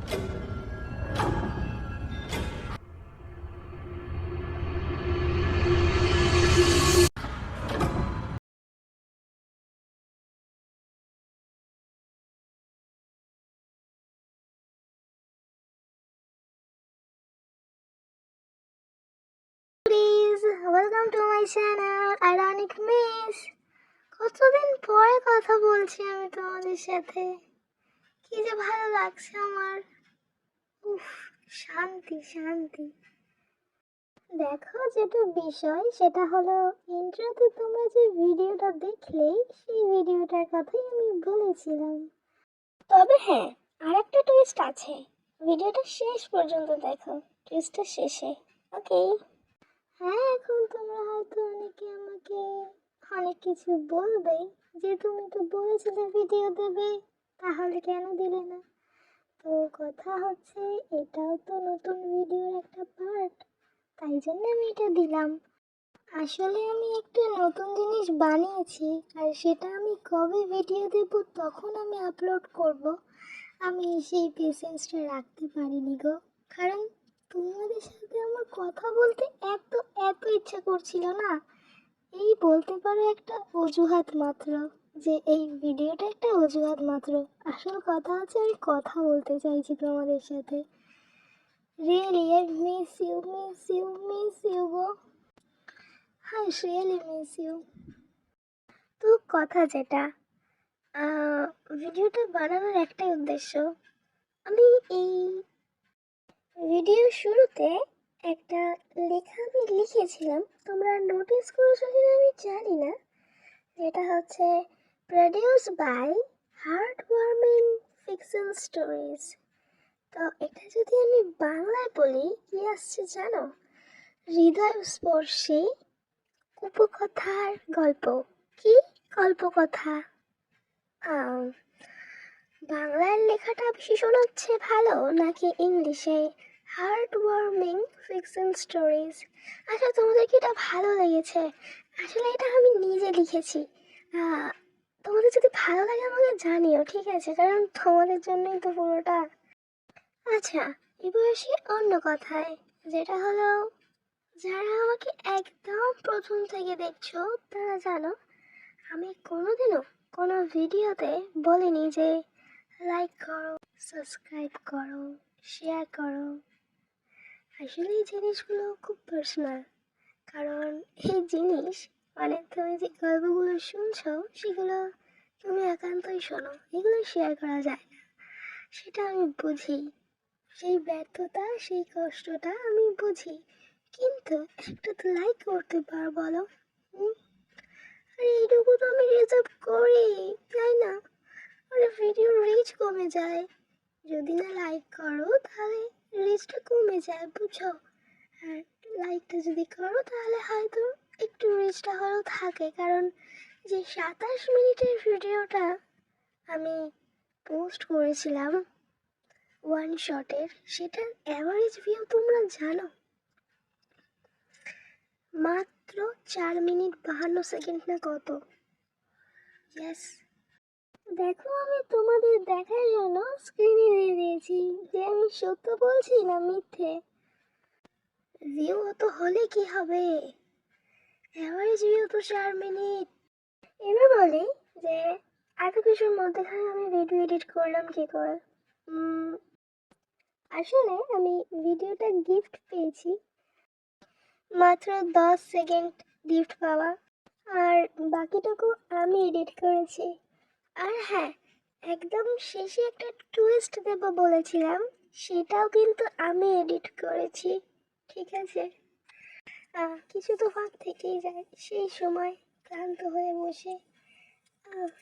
Please welcome to my channel ironic miss. কতদিন পরে কথা বলছি আমি তোমাদের সাথে, কি যে ভালো লাগছে আমার। উফ, শান্তি শান্তি। দেখো, যেটা বিষয় সেটা হলো ইন্ট্রোতে তোমরা যে ভিডিওটা দেখলে সেই ভিডিওটার কথাই আমি বলেছিলাম। তবে হ্যাঁ, আরেকটা টুইস্ট আছে, ভিডিওটা শেষ পর্যন্ত দেখো, টুইস্টটা শেষে। ওকে। হ্যাঁ, এখন তোমরা হয়তো অনেকে আমাকে অনেক কিছু বলবে যে তুমি তো বলেছিলে ভিডিও দেবে, তাহলে কেন দিলে না। তো কথা হচ্ছে, এটাও তো নতুন ভিডিওর একটা পার্ট, তাই জন্য আমি এটা দিলাম। আসলে আমি একটা নতুন জিনিস বানিয়েছি, আর সেটা আমি কবে ভিডিও দেব তখন আমি আপলোড করব, আমি সেই পেশেন্সটা রাখতে পারিনি গো। কারণ তোমাদের সাথে আমার কথা বলতে এত এত ইচ্ছা করছিল না, এই বলতে পারো একটা অজুহাত মাত্র, যে এই ভিডিওটা একটা অজুহাত মাত্র। আসল কথা হচ্ছে আমি কথা বলতে চাইছি তোমাদের সাথে। Really I miss you, miss you, miss you গো। হ্যাঁ, রিয়েলি মিস ইউ। তো কথা যেটা, ভিডিওটা বানানোর একটাই উদ্দেশ্য, আমি এই ভিডিওর শুরুতে একটা লেখা আমি লিখেছিলাম, তোমরা নোটিস করেছো কিনা আমি জানি না, যেটা হচ্ছে produce by heart warming fiction stories. তো এটা যদি আমি বাংলায় বলি কি আসছে জানো, হৃদয় স্পর্শী উপকথার গল্প। কি গল্পকথা? বাংলার লেখাটা বেশি শোনাচ্ছে ভালো নাকি ইংলিশে হার্ট ওয়ার্মিং ফিকশন স্টোরিজ? আচ্ছা, তোমাদের কি এটা ভালো লেগেছে? আসলে এটা আমি নিজে লিখেছি, তোমাদের যদি ভালো লাগে আমাকে জানিও, ঠিক আছে? কারণ তোমাদের জন্যই তো পুরোটা। আচ্ছা, এবার আসি অন্য কথায়, যেটা হলো যারা আমাকে একদম প্রথম থেকে দেখছো তারা জানো আমি কোনোদিনও কোনো ভিডিওতে বলিনি যে লাইক করো, সাবস্ক্রাইব করো, শেয়ার করো। আসলে এই জিনিসগুলো খুব পার্সোনাল, কারণ এই জিনিস মানে তুমি যে গল্পগুলো শুনছো সেগুলো তুমি একান্তই শোনো, এগুলো শেয়ার করা যায় না, সেটা আমি বুঝি। সেই ব্যর্থতা, সেই কষ্টটা আমি বুঝি, কিন্তু একটা তো লাইক করতে পার বলো। আরে এইটুকু তো আমি রিজার্ভ করি, তাই না? আরে ভিডিও রিচ কমে যায়, যদি না লাইক করো তাহলে রিচটা কমে যায়, বুঝছো? আর লাইকটা যদি করো তাহলে হয়তো একটু রিচটা হলেও থাকে, কারণ যে 27 মিনিটের ভিডিওটা আমি পোস্ট করেছিলাম ওয়ান শটের, সেটার অ্যাভারেজ ভিউ তোমরা জানো মাত্র 4 মিনিট 52 সেকেন্ড না কত। ইয়েস, দেখো আমি তোমাদের দেখার জন্য স্ক্রিনে দিয়ে দিয়েছি যে আমি সত্য বলছি না মিথ্যে। ভিউ অত হলে কি হবে, অ্যাভারেজ ভিউ তো 4 মিনিট। এবার বলি যে এত কিছুর মধ্যেখানে আমি ভিডিও এডিট করলাম কি করে। আসলে আমি ভিডিওটা গিফট পেয়েছি, মাত্র 10 সেকেন্ড গিফট পাওয়া, আর বাকিটুকু আমি এডিট করেছি। আর হ্যাঁ, একদম শেষে একটা টুইস্ট দেব বলেছিলাম, সেটাও কিন্তু আমি এডিট করেছি, ঠিক আছে? কিছু তো ফাঁক থেকেই যায়, সেই সময় ক্লান্ত হয়ে বসে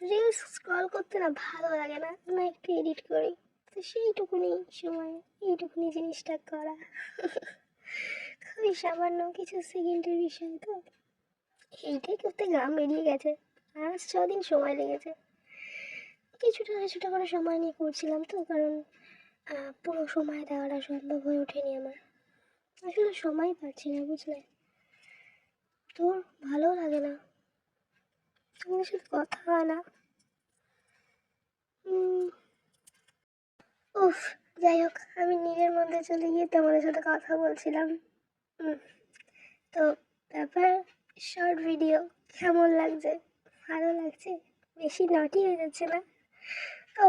রিলস স্ক্রল করতে না ভালো লাগে না, না একটু এডিট করি, তো সেইটুকুনি সময় এইটুকুনি জিনিসটা করা। খুবই সামান্য কিছু সেকেন্ডের বিষয়, তো এইটাই করতে গ্রাম বেরিয়ে গেছে, 5-6 দিন সময় লেগেছে। কিছুটা কিছুটা করে সময় নিয়ে করছিলাম তো, কারণ পুরো সময় দেওয়াটা সম্ভব হয়ে ওঠেনি আমার, আসলে সময় পাচ্ছি না, বুঝলে? তোর ভালো লাগে না, তোমাদের সাথে কথা হয় না। উফ, যাই হোক, আমি নিজের মধ্যে চলে গিয়ে তোমাদের সাথে কথা বলছিলাম। তো ব্যাপার, শর্ট ভিডিও কেমন লাগছে? ভালো লাগছে? বেশি নটি হয়ে যাচ্ছে না? ও,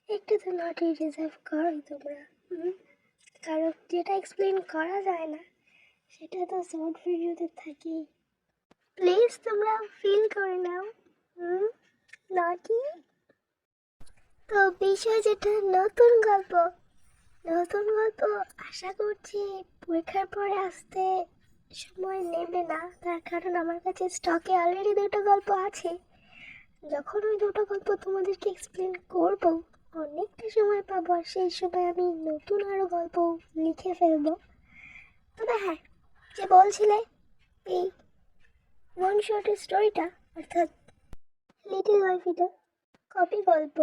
একটু তো নটি ডিজার্ভ করো তোমরা। কারণ যেটা এক্সপ্লেন করা যায় না সেটা তো শর্ট ভিডিওতে থাকি। প্লিজ তোমরা ফিল করে নাও। নটি। তো বিষয় যেটা, নতুন গল্প আশা করছি পরীক্ষার পরে আসতে সময় নেবে না, তার কারণ আমার কাছে স্টকে অলরেডি দুটো গল্প আছে। যখন ওই দুটো গল্প তোমাদেরকে এক্সপ্লেন করব, অনেকটা সময় পাবো, আর সেই সময় আমি নতুন আরও গল্প লিখে ফেলবো। তবে হ্যাঁ, যে বলছিলে এই ওয়ান শর্টের স্টোরিটা, অর্থাৎ লিটল ওয়াইফিটা কপি গল্প,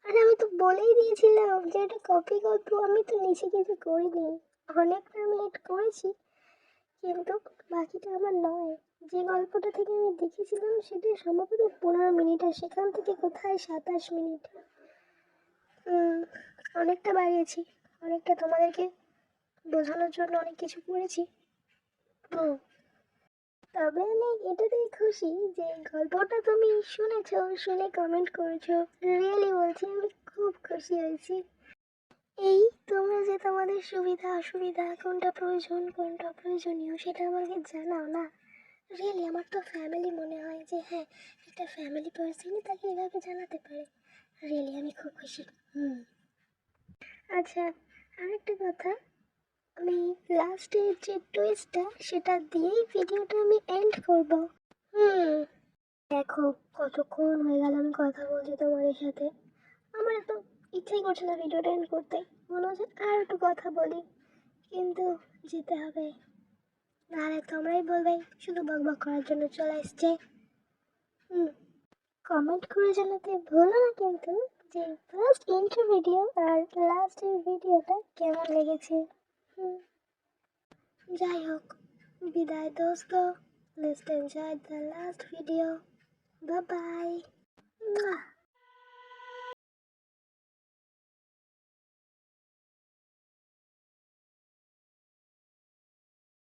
আর আমি তো বলেই দিয়েছিলাম যে এটা কপি গল্প। আমি তো নিচে কিছু করিনি, অনেকটা আমি এড করেছি, কিন্তু বাকিটা আমার নয়। যে গল্পটা থেকে আমি দেখেছিলাম সেটা সম্ভবত 15 মিনিট, আর সেখান থেকে কোথায় 27 মিনিট। অনেকটা বাড়িয়েছি, অনেকটা তোমাদেরকে বোঝানোর জন্য অনেক কিছু করেছি। তবে আমি এটাতেই খুশি যে গল্পটা তুমি শুনেছো, শুনে কমেন্ট করেছো। রিয়েলি বলছি, আমি খুব খুশি হয়েছি। এই তোমরা যে তোমাদের সুবিধা অসুবিধা, কোনটা প্রয়োজন কোনটা প্রয়োজনীয়, সেটা আমাকে জানাও না। রিয়েলি আমার তো ফ্যামিলি মনে হয় যে হ্যাঁ, একটা ফ্যামিলি পার্সনই তাকে এভাবে জানাতে পারে। রিয়েলি আমি খুব খুশি। আচ্ছা, আরেকটা কথা, আমি লাস্টের যে টুইস্টটা সেটা দিয়েই ভিডিওটা আমি এন্ড করব। দেখো কতক্ষণ হয়ে গেল আমি কথা বলছি তোমাদের সাথে, আমার একটু ইচ্ছেই করছে না ভিডিওটা এন্ড করতে, মনে হচ্ছে আর একটু কথা বলি, কিন্তু যেতে হবে, নাহলে তোমরাই বলবে শুধু বকবক করার জন্য চলে এসছে। কমেন্ট করে জানাতে ভুলো না কিন্তু যে ফার্স্ট ইন্ট্রো ভিডিও আর লাস্টের ভিডিওটা কেমন লেগেছে। যাই হোক, বিদায় দোস্ত, let's enjoy the last video. Bye bye.